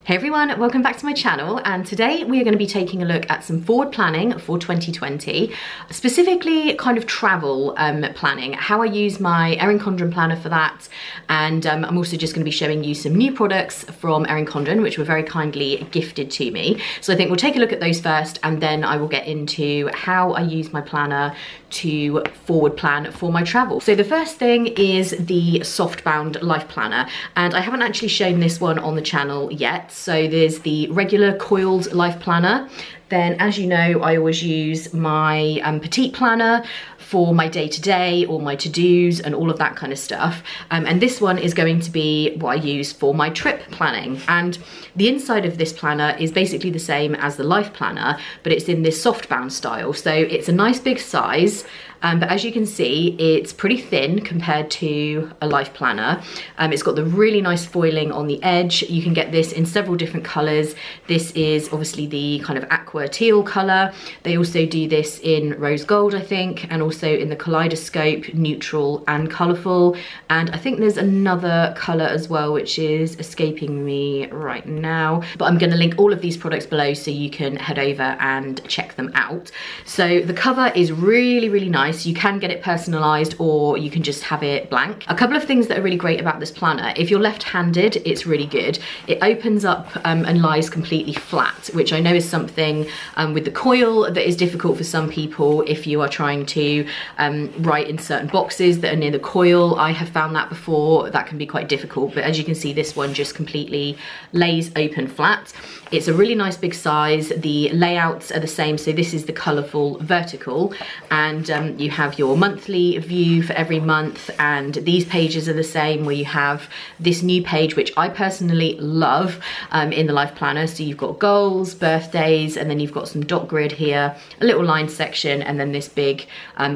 Hey everyone, welcome back to my channel, and today we are going to be taking a look at some forward planning for 2020, specifically kind of travel planning, how I use my Erin Condren planner for that, and I'm also just going to be showing you some new products from Erin Condren which were very kindly gifted to me. So I think we'll take a look at those first, and then I will get into how I use my planner to forward plan for my travel. So the first thing is the softbound life planner, and I haven't actually shown this one on the channel yet. So there's the regular coiled life planner. Then, as you know, I always use my petite planner for my day-to-day or my to-dos and all of that kind of stuff. And this one is going to be what I use for my trip planning. And the inside of this planner is basically the same as the life planner, but it's in this softbound style. So it's a nice big size. But as you can see, it's pretty thin compared to a life planner. It's got the really nice foiling on the edge. You can get this in several different colors. This is obviously the kind of aqua teal color. They also do this in rose gold, I think, and also in the kaleidoscope, neutral and colorful. And I think there's another color as well, which is escaping me right now. But I'm gonna link all of these products below so you can head over and check them out. So the cover is really, really nice. You can get it personalized or you can just have it blank. A couple of things that are really great about this planner: if you're left-handed, it's really good. It opens up and lies completely flat, which I know is something with the coil that is difficult for some people if you are trying to write in certain boxes that are near the coil. I have found that before. That can be quite difficult, but as you can see, this one just completely lays open flat. It's a really nice big size. The layouts are the same, so this is the colorful vertical, and you have your monthly view for every month, and these pages are the same, where you have this new page which I personally love in the life planner. So you've got goals, birthdays, and then you've got some dot grid here, a little line section, and then this big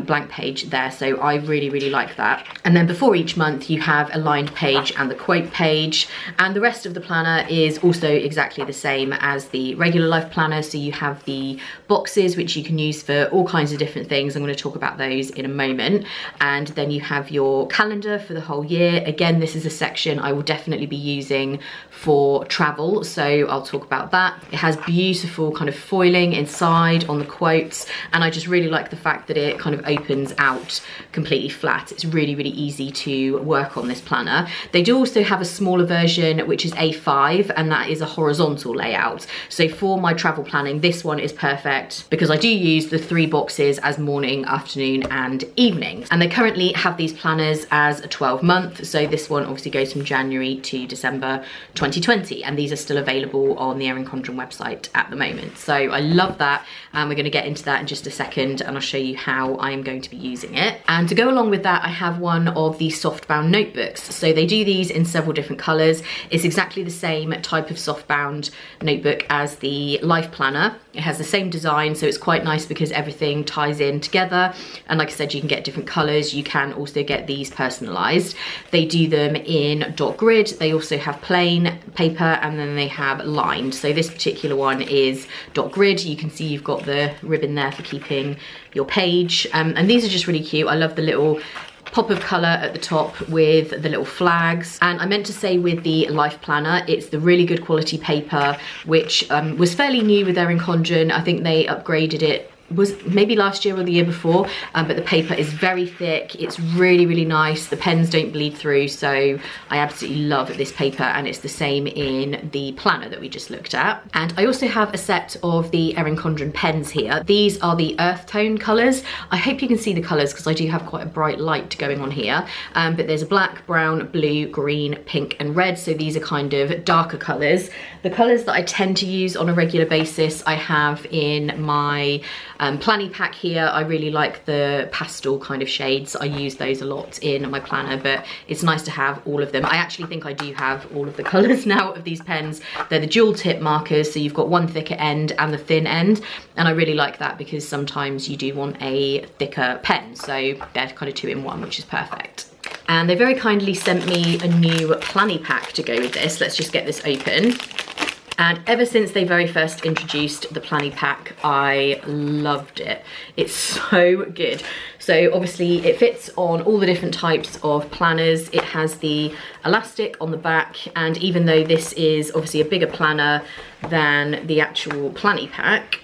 blank page there. So I really, really like that. And then before each month you have a lined page and the quote page, and the rest of the planner is also exactly the same as the regular life planner. So you have the boxes which you can use for all kinds of different things. I'm going to talk about those in a moment. And then you have your calendar for the whole year. Again, this is a section I will definitely be using for travel, so I'll talk about that. It has beautiful kind of foiling inside on the quotes, and I just really like the fact that it kind of opens out completely flat. It's really, really easy to work on this planner. They do also have a smaller version which is A5, and that is a horizontal layout. So for my travel planning, this one is perfect because I do use the 3 boxes as morning, afternoon and evening. And they currently have these planners as a 12-month, so this one obviously goes from January to December 2020, and these are still available on the Erin Condren website at the moment. So I love that, and we're going to get into that in just a second, and I'll show you how I am going to be using it. And to go along with that, I have one of the softbound notebooks. So they do these in several different colors. It's exactly the same type of softbound notebook as the life planner. It has the same design, so it's quite nice because everything ties in together. And like I said, you can get different colors. You can also get these personalized. They do them in dot grid. They also have plain paper, and then they have lined. So this particular one is dot grid. You can see you've got the ribbon there for keeping your page. And these are just really cute. I love the little pop of colour at the top with the little flags. And I meant to say with the life planner, it's the really good quality paper, which was fairly new with Erin Condren. I think they upgraded it, was maybe last year or the year before, but the paper is very thick. It's really, really nice. The pens don't bleed through, so I absolutely love this paper, and it's the same in the planner that we just looked at. And I also have a set of the Erin Condren pens here. These are the earth tone colors. I hope you can see the colors because I do have quite a bright light going on here, but there's a black, brown, blue, green, pink and red. So these are kind of darker colors. The colors that I tend to use on a regular basis I have in my planning pack here. I really like the pastel kind of shades. I use those a lot in my planner, but it's nice to have all of them. I actually think I do have all of the colors now of these pens. They're the dual tip markers, so you've got one thicker end and the thin end, and I really like that because sometimes you do want a thicker pen, so they're kind of 2 in 1, which is perfect. And they very kindly sent me a new planning pack to go with this. Let's just get this open. And ever since they very first introduced the planning pack, I loved it. It's so good. So obviously it fits on all the different types of planners. It has the elastic on the back, and even though this is obviously a bigger planner than the actual planning pack,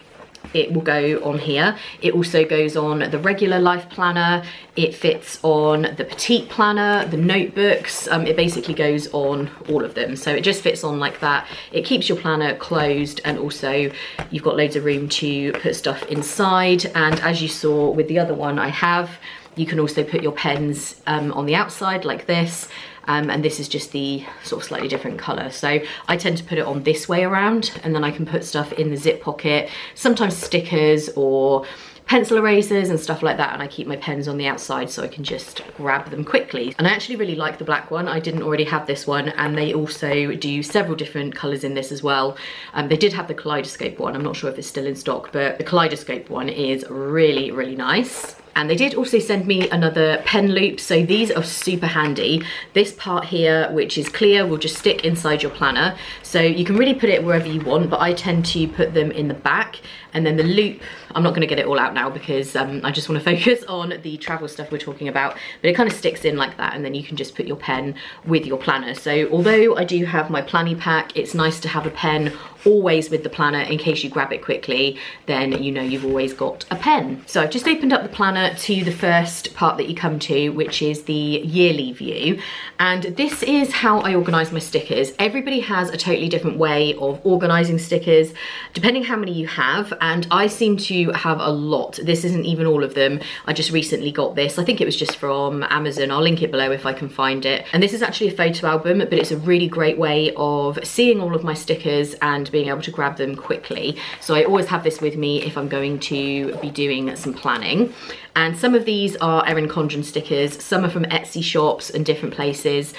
it will go on here. It also goes on the regular life planner. It fits on the petite planner, the notebooks. It basically goes on all of them. So it just fits on like that. It keeps your planner closed, and also you've got loads of room to put stuff inside. And as you saw with the other one I have, you can also put your pens on the outside like this. And this is just the sort of slightly different color. So I tend to put it on this way around, and then I can put stuff in the zip pocket, sometimes stickers or pencil erasers and stuff like that, and I keep my pens on the outside so I can just grab them quickly. And I actually really like the black one. I didn't already have this one, and they also do several different colors in this as well. They did have the kaleidoscope one. I'm not sure if it's still in stock, but the kaleidoscope one is really, really nice. And they did also send me another pen loop, so these are super handy. This part here, which is clear, will just stick inside your planner. So you can really put it wherever you want, but I tend to put them in the back. And then the loop, I'm not gonna get it all out now because I just wanna focus on the travel stuff we're talking about, but it kind of sticks in like that, and then you can just put your pen with your planner. So although I do have my planning pack, it's nice to have a pen always with the planner in case you grab it quickly, then you know you've always got a pen. So I've just opened up the planner to the first part that you come to, which is the yearly view. And this is how I organize my stickers. Everybody has a totally different way of organizing stickers, depending how many you have. And I seem to have a lot. This isn't even all of them. I just recently got this. I think it was just from Amazon. I'll link it below if I can find it. And this is actually a photo album, but it's a really great way of seeing all of my stickers and being able to grab them quickly. So I always have this with me if I'm going to be doing some planning. And some of these are Erin Condren stickers. Some are from Etsy shops and different places.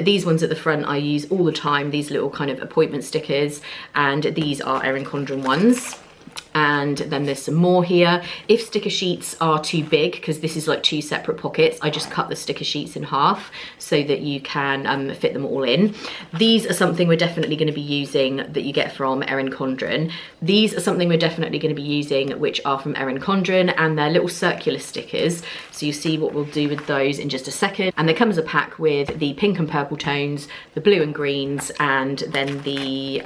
These ones at the front I use all the time, these little kind of appointment stickers. And these are Erin Condren ones. And then there's some more here. If sticker sheets are too big, because this is like 2 separate pockets, I just cut the sticker sheets in half so that you can fit them all in. These are something we're definitely going to be using that you get from Erin Condren. These are something we're definitely going to be using which are from Erin Condren, and they're little circular stickers. So you see what we'll do with those in just a second. And they come as a pack with the pink and purple tones, the blue and greens, and then the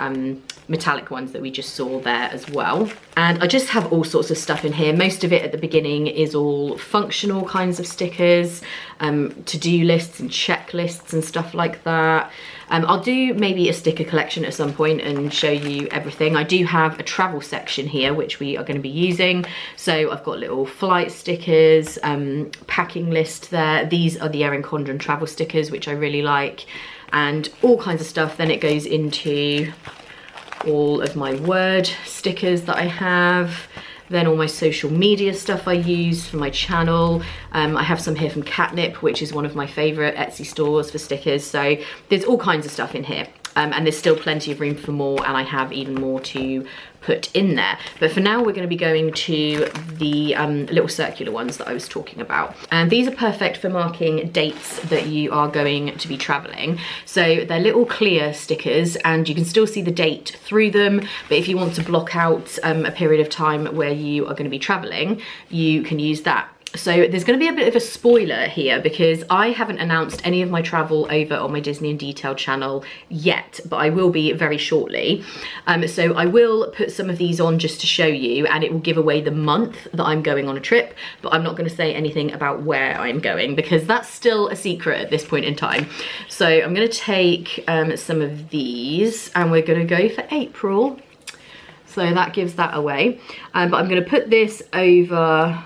metallic ones that we just saw there as well. And I just have all sorts of stuff in here. Most of it at the beginning is all functional kinds of stickers, to-do lists and checklists and stuff like that. I'll do maybe a sticker collection at some point and show you everything. I do have a travel section here, which we are going to be using. So I've got little flight stickers, packing list there. These are the Erin Condren travel stickers, which I really like, and all kinds of stuff. Then it goes into all of my word stickers that I have, then all my social media stuff I use for my channel. I have some here from Catnip, which is one of my favorite Etsy stores for stickers. So there's all kinds of stuff in here. And there's still plenty of room for more, and I have even more to put in there. But for now, we're going to be going to the little circular ones that I was talking about. And these are perfect for marking dates that you are going to be traveling. So they're little clear stickers, and you can still see the date through them. But if you want to block out a period of time where you are going to be traveling, you can use that. So there's going to be a bit of a spoiler here because I haven't announced any of my travel over on my Disney in Detail channel yet, but I will be very shortly. So I will put some of these on just to show you, and it will give away the month that I'm going on a trip, but I'm not going to say anything about where I'm going because that's still a secret at this point in time. So I'm going to take some of these, and we're going to go for April. So that gives that away. But I'm going to put this over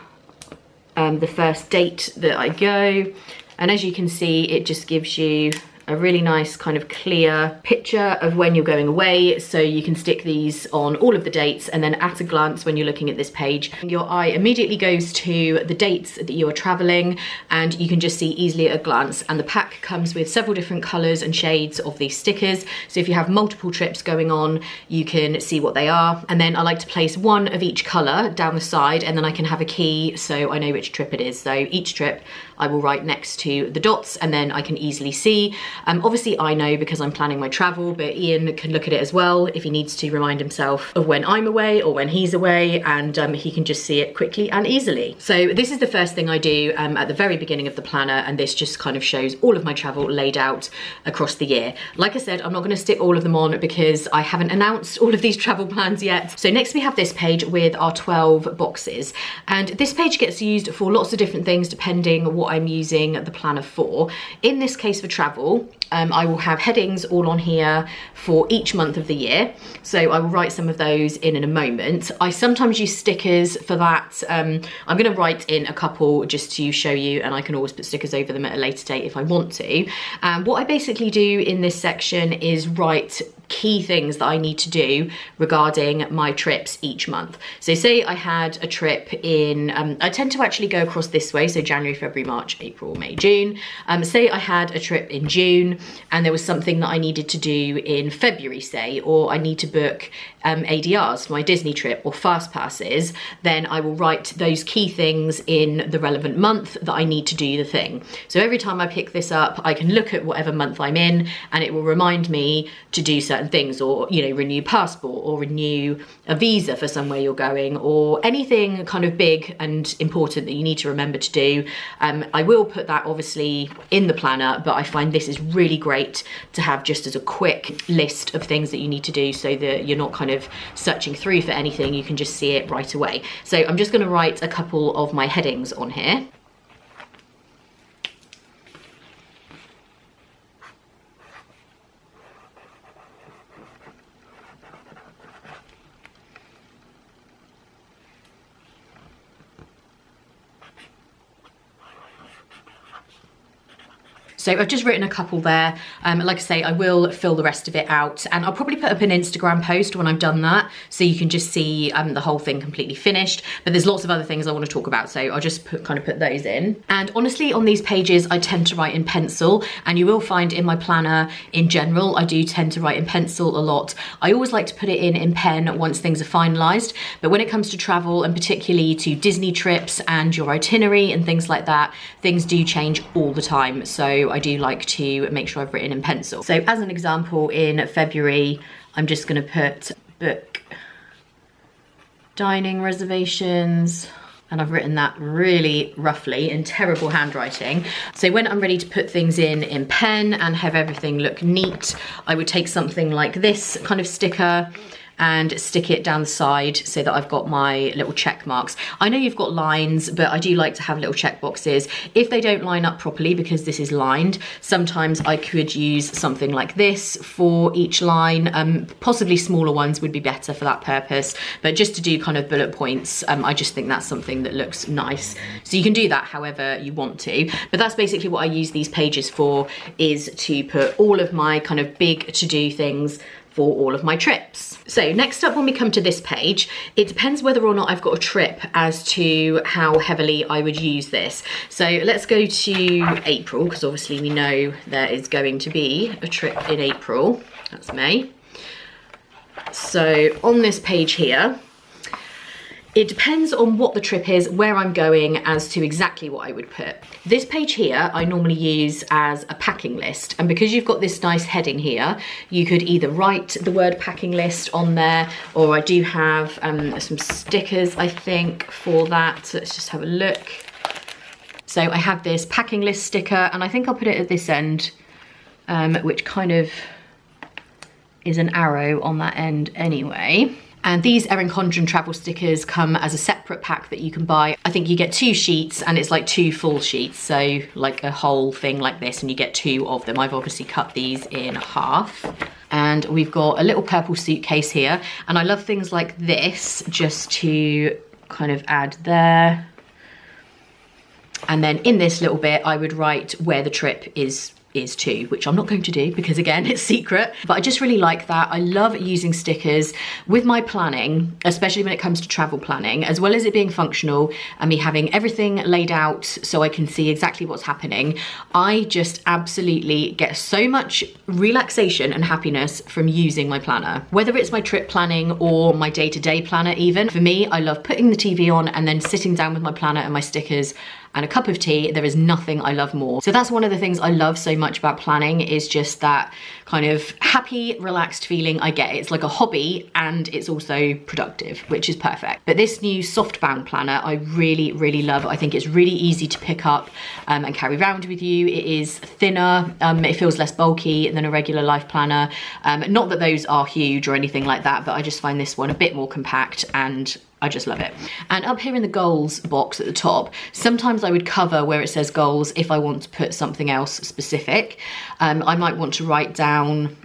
the first date that I go, and as you can see, it just gives you a really nice kind of clear picture of when you're going away. So you can stick these on all of the dates, and then at a glance when you're looking at this page, your eye immediately goes to the dates that you are traveling, and you can just see easily at a glance. And the pack comes with several different colors and shades of these stickers, so if you have multiple trips going on, you can see what they are. And then I like to place one of each color down the side, and then I can have a key so I know which trip it is. So each trip I will write next to the dots, and then I can easily see. Obviously I know because I'm planning my travel, but Ian can look at it as well if he needs to remind himself of when I'm away or when he's away, and he can just see it quickly and easily. So this is the first thing I do at the very beginning of the planner, and this just kind of shows all of my travel laid out across the year. Like I said, I'm not going to stick all of them on because I haven't announced all of these travel plans yet. So next we have this page with our 12 boxes, and this page gets used for lots of different things depending what I'm using the planner for. In this case for travel, I will have headings all on here for each month of the year. So I will write some of those in a moment. I sometimes use stickers for that. I'm going to write in a couple just to show you, and I can always put stickers over them at a later date if I want to. What I basically do in this section is write key things that I need to do regarding my trips each month. So say I had a trip in, I tend to actually go across this way, so January, February, March, April, May, June. Say I had a trip in June and there was something that I needed to do in February, say, or I need to book ADRs for my Disney trip or fast passes, then I will write those key things in the relevant month that I need to do the thing. So every time I pick this up, I can look at whatever month I'm in and it will remind me to do certain things, or, you know, renew passport or renew a visa for somewhere you're going, or anything kind of big and important that you need to remember to do. I will put that obviously in the planner, but I find this is really great to have just as a quick list of things that you need to do so that you're not kind of searching through for anything, you can just see it right away. So I'm just going to write a couple of my headings on here. So I've just written a couple there. Like I say, I will fill the rest of it out, and I'll probably put up an Instagram post when I've done that, so you can just see the whole thing completely finished. But there's lots of other things I want to talk about, so I'll just kind of put those in. And honestly, on these pages, I tend to write in pencil, and you will find in my planner in general, I do tend to write in pencil a lot. I always like to put it in pen once things are finalised, but when it comes to travel, and particularly to Disney trips and your itinerary and things like that, things do change all the time. So I do like to make sure I've written in pencil. So as an example, in February, I'm just going to put book dining reservations, and I've written that really roughly in terrible handwriting. So when I'm ready to put things in pen and have everything look neat, I would take something like this kind of sticker and stick it down the side so that I've got my little check marks. I know you've got lines, but I do like to have little check boxes. If they don't line up properly, because this is lined, sometimes I could use something like this for each line. Possibly smaller ones would be better for that purpose, but just to do kind of bullet points, I just think that's something that looks nice. So you can do that however you want to, but that's basically what I use these pages for, is to put all of my kind of big to-do things for all of my trips. So next up, when we come to this page, it depends whether or not I've got a trip as to how heavily I would use this. So let's go to April, because obviously we know there is going to be a trip in April. That's May. So on this page here, it depends on what the trip is, where I'm going, as to exactly what I would put. This page here, I normally use as a packing list. And because you've got this nice heading here, you could either write the word packing list on there, or I do have some stickers, I think, for that. So let's just have a look. So I have this packing list sticker, and I think I'll put it at this end, which kind of is an arrow on that end anyway. And these Erin Condren travel stickers come as a separate pack that you can buy. I think you get 2 sheets, and it's like 2 full sheets, so like a whole thing like this, and you get 2 of them. I've obviously cut these in half. And we've got a little purple suitcase here, and I love things like this just to kind of add there. And then in this little bit, I would write where the trip is to, which I'm not going to do because again, it's secret, but I just really like that. I love using stickers with my planning, especially when it comes to travel planning, as well as it being functional and me having everything laid out so I can see exactly what's happening. I just absolutely get so much relaxation and happiness from using my planner, whether it's my trip planning or my day-to-day planner even. For me, I love putting the TV on and then sitting down with my planner and my stickers and a cup of tea, there is nothing I love more. So that's one of the things I love so much about planning, is just that kind of happy, relaxed feeling I get. It's like a hobby and it's also productive, which is perfect. But this new softbound planner I really, really love. I think it's really easy to pick up and carry around with you. It is thinner, it feels less bulky than a regular life planner. Not that those are huge or anything like that, but I just find this one a bit more compact and I just love it. And up here in the goals box at the top, sometimes I would cover where it says goals if I want to put something else specific. I might want to write down,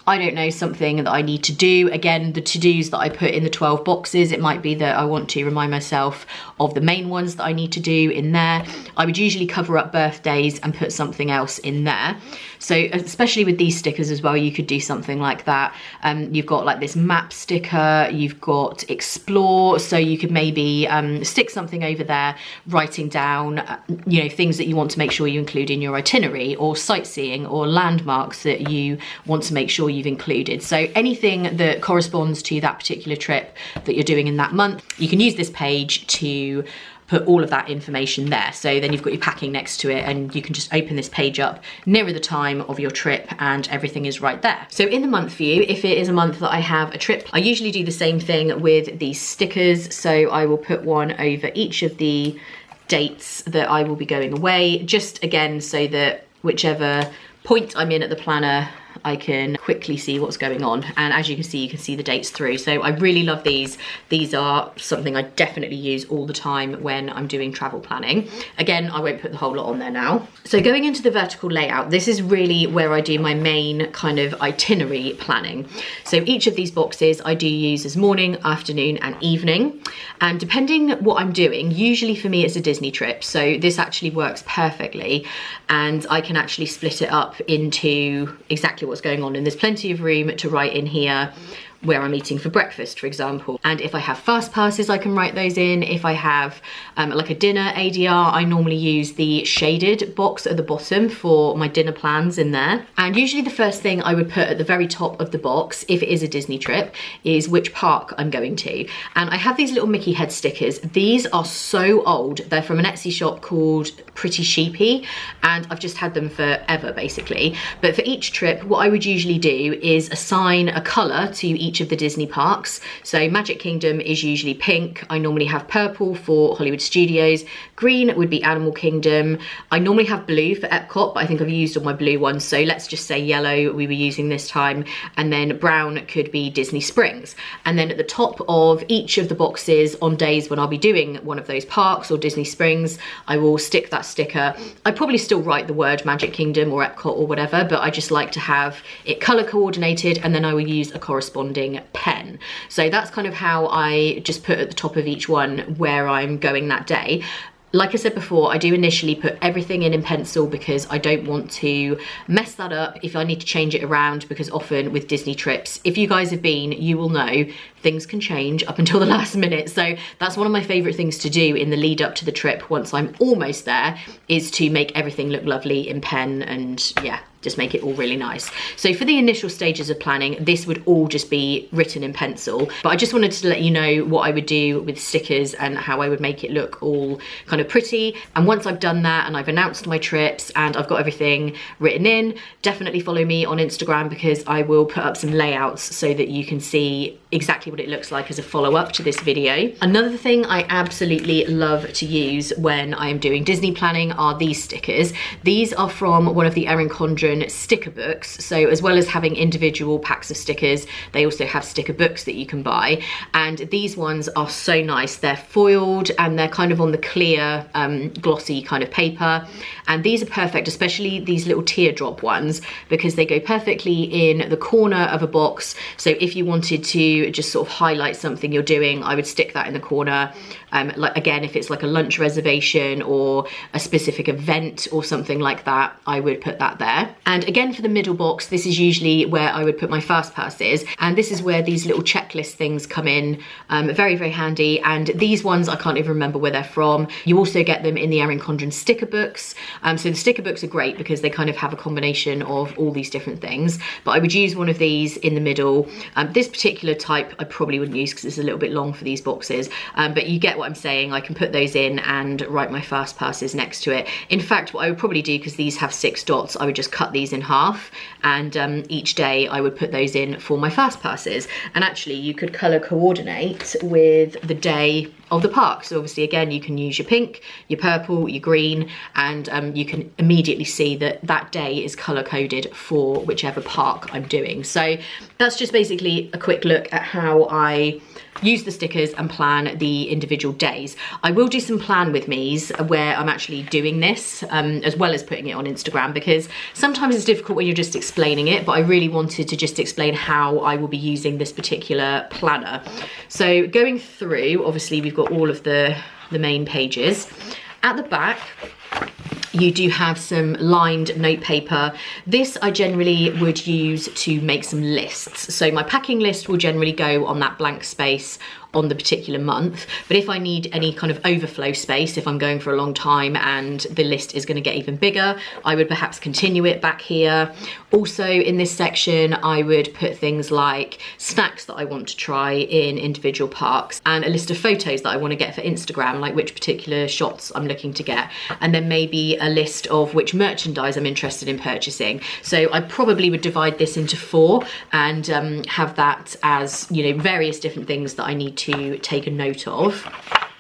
I don't know, something that I need to do. Again, the to-dos that I put in the 12 boxes, it might be that I want to remind myself of the main ones that I need to do in there. I would usually cover up birthdays and put something else in there. So especially with these stickers as well, you could do something like that. You've got like this map sticker, you've got explore, so you could maybe stick something over there, writing down, you know, things that you want to make sure you include in your itinerary, or sightseeing or landmarks that you want to make sure you've included. So anything that corresponds to that particular trip that you're doing in that month, you can use this page to put all of that information there. So then you've got your packing next to it and you can just open this page up nearer the time of your trip and everything is right there. So in the month view, if it is a month that I have a trip, I usually do the same thing with these stickers. So I will put one over each of the dates that I will be going away, just again, so that whichever point I'm in at the planner, I can quickly see what's going on. And as you can see the dates through. So I really love these. These are something I definitely use all the time when I'm doing travel planning. Again, I won't put the whole lot on there now. So going into the vertical layout, this is really where I do my main kind of itinerary planning. So each of these boxes I do use as morning, afternoon and evening. And depending what I'm doing, usually for me it's a Disney trip. So this actually works perfectly. And I can actually split it up into exactly what's going on, and there's plenty of room to write in here where I'm eating for breakfast, for example. And if I have fast passes, I can write those in. If I have like a dinner ADR, I normally use the shaded box at the bottom for my dinner plans in there. And usually the first thing I would put at the very top of the box, if it is a Disney trip, is which park I'm going to. And I have these little Mickey head stickers. These are so old. They're from an Etsy shop called Pretty Sheepy, and I've just had them forever, basically. But for each trip, what I would usually do is assign a color to each of the Disney parks. So Magic Kingdom is usually pink. I normally have purple for Hollywood Studios. Green would be Animal Kingdom. I normally have blue for Epcot, but I think I've used all my blue ones. So let's just say yellow we were using this time. And then brown could be Disney Springs. And then at the top of each of the boxes on days when I'll be doing one of those parks or Disney Springs, I will stick that sticker. I probably still write the word Magic Kingdom or Epcot or whatever, but I just like to have it color coordinated, and then I will use a corresponding pen. So that's kind of how I just put at the top of each one where I'm going that day. Like I said before, I do initially put everything in pencil because I don't want to mess that up if I need to change it around, because often with Disney trips, if you guys have been, you will know things can change up until the last minute. So that's one of my favorite things to do in the lead up to the trip once I'm almost there, is to make everything look lovely in pen and yeah, just make it all really nice. So for the initial stages of planning, this would all just be written in pencil, but I just wanted to let you know what I would do with stickers and how I would make it look all kind of pretty. And once I've done that and I've announced my trips and I've got everything written in, definitely follow me on Instagram, because I will put up some layouts so that you can see exactly what it looks like as a follow-up to this video. Another thing I absolutely love to use when I'm doing Disney planning are these stickers. These are from one of the Erin Condren sticker books. So as well as having individual packs of stickers, they also have sticker books that you can buy. And these ones are so nice. They're foiled and they're kind of on the clear, glossy kind of paper. And these are perfect, especially these little teardrop ones, because they go perfectly in the corner of a box. So if you wanted to just sort of highlight something you're doing, I would stick that in the corner. Like again, if it's like a lunch reservation or a specific event or something like that, I would put that there. And again, for the middle box, this is usually where I would put my fast passes. And this is where these little checklist things come in. Very, very handy. And these ones, I can't even remember where they're from. You also get them in the Erin Condren sticker books. So the sticker books are great because they kind of have a combination of all these different things. But I would use one of these in the middle. This particular type I probably wouldn't use because it's a little bit long for these boxes, but you get what I'm saying. I can put those in and write my fast passes next to it. In fact, what I would probably do, because these have 6 dots, I would just cut these in half, and each day I would put those in for my fast passes. And actually you could colour coordinate with the day of the park. So obviously, again, you can use your pink, your purple, your green, and you can immediately see that that day is color coded for whichever park I'm doing. So that's just basically a quick look at how I use the stickers and plan the individual days. I will do some plan with me's where I'm actually doing this, as well as putting it on Instagram, because sometimes it's difficult when you're just explaining it, but I really wanted to just explain how I will be using this particular planner. So going through, obviously we've got all of the main pages. At the back, you do have some lined note paper. This I generally would use to make some lists. So my packing list will generally go on that blank space on the particular month, but if I need any kind of overflow space, if I'm going for a long time and the list is going to get even bigger, I would perhaps continue it back here. Also in this section, I would put things like snacks that I want to try in individual parks, and a list of photos that I want to get for Instagram, like which particular shots I'm looking to get, and then maybe a list of which merchandise I'm interested in purchasing. So I probably would divide this into 4 and have that as, you know, various different things that I need to take a note of.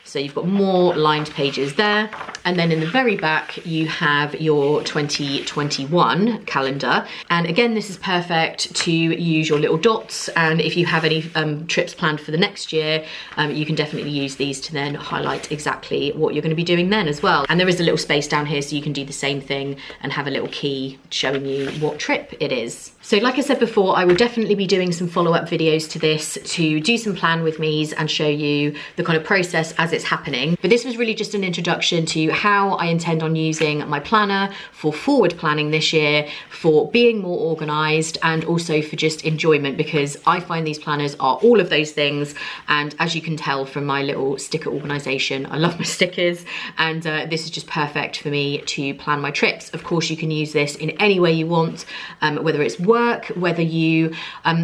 So you've got more lined pages there. And then in the very back, you have your 2021 calendar. And again, this is perfect to use your little dots. And if you have any trips planned for the next year, you can definitely use these to then highlight exactly what you're going to be doing then as well. And there is a little space down here, so you can do the same thing and have a little key showing you what trip it is. So like I said before, I will definitely be doing some follow-up videos to this to do some plan with me's and show you the kind of process as it's happening. But this was really just an introduction to how I intend on using my planner for forward planning this year, for being more organized, and also for just enjoyment, because I find these planners are all of those things. And as you can tell from my little sticker organization, I love my stickers, and this is just perfect for me to plan my trips. Of course, you can use this in any way you want, whether it's work, whether you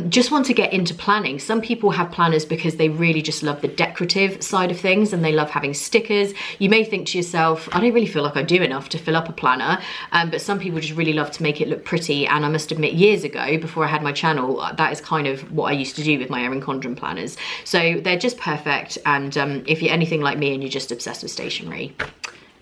just want to get into planning. Some people have planners because they really just love the decorative side of things and they love having stickers. You may think to yourself, I don't really feel like I do enough to fill up a planner, but some people just really love to make it look pretty. And I must admit, years ago, before I had my channel, that is kind of what I used to do with my Erin Condren planners. So they're just perfect. And if you're anything like me and you're just obsessed with stationery,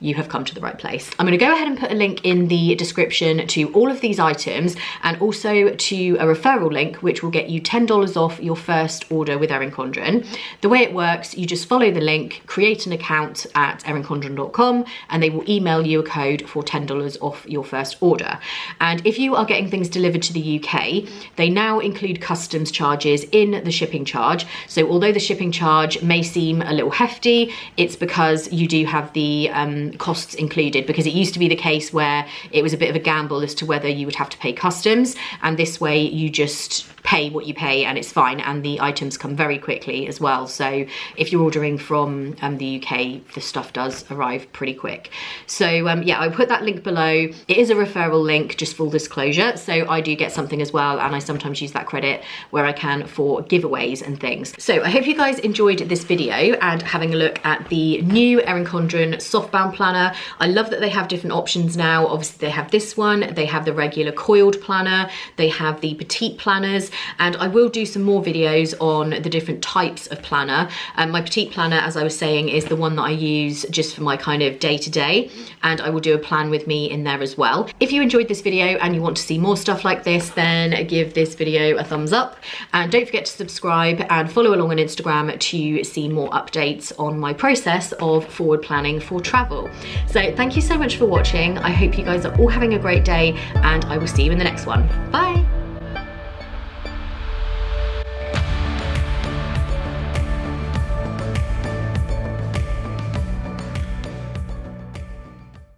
you have come to the right place. I'm gonna go ahead and put a link in the description to all of these items, and also to a referral link, which will get you $10 off your first order with Erin Condren. The way it works, you just follow the link, create an account at erincondren.com, and they will email you a code for $10 off your first order. And if you are getting things delivered to the UK, they now include customs charges in the shipping charge. So although the shipping charge may seem a little hefty, it's because you do have the costs included, because it used to be the case where it was a bit of a gamble as to whether you would have to pay customs, and this way you just pay what you pay and it's fine, and the items come very quickly as well. So if you're ordering from the UK, the stuff does arrive pretty quick. So yeah, I'll put that link below. It is a referral link, just full disclosure, so I do get something as well, and I sometimes use that credit where I can for giveaways and things. So I hope you guys enjoyed this video and having a look at the new Erin Condren softbound planner. I love that they have different options now. Obviously they have this one, they have the regular coiled planner, they have the petite planners, and I will do some more videos on the different types of planner. My petite planner, as I was saying, is the one that I use just for my kind of day-to-day, and I will do a plan with me in there as well. If you enjoyed this video and you want to see more stuff like this, then give this video a thumbs up, and don't forget to subscribe and follow along on Instagram to see more updates on my process of forward planning for travel. So thank you so much for watching. I hope you guys are all having a great day, and I will see you in the next one. Bye.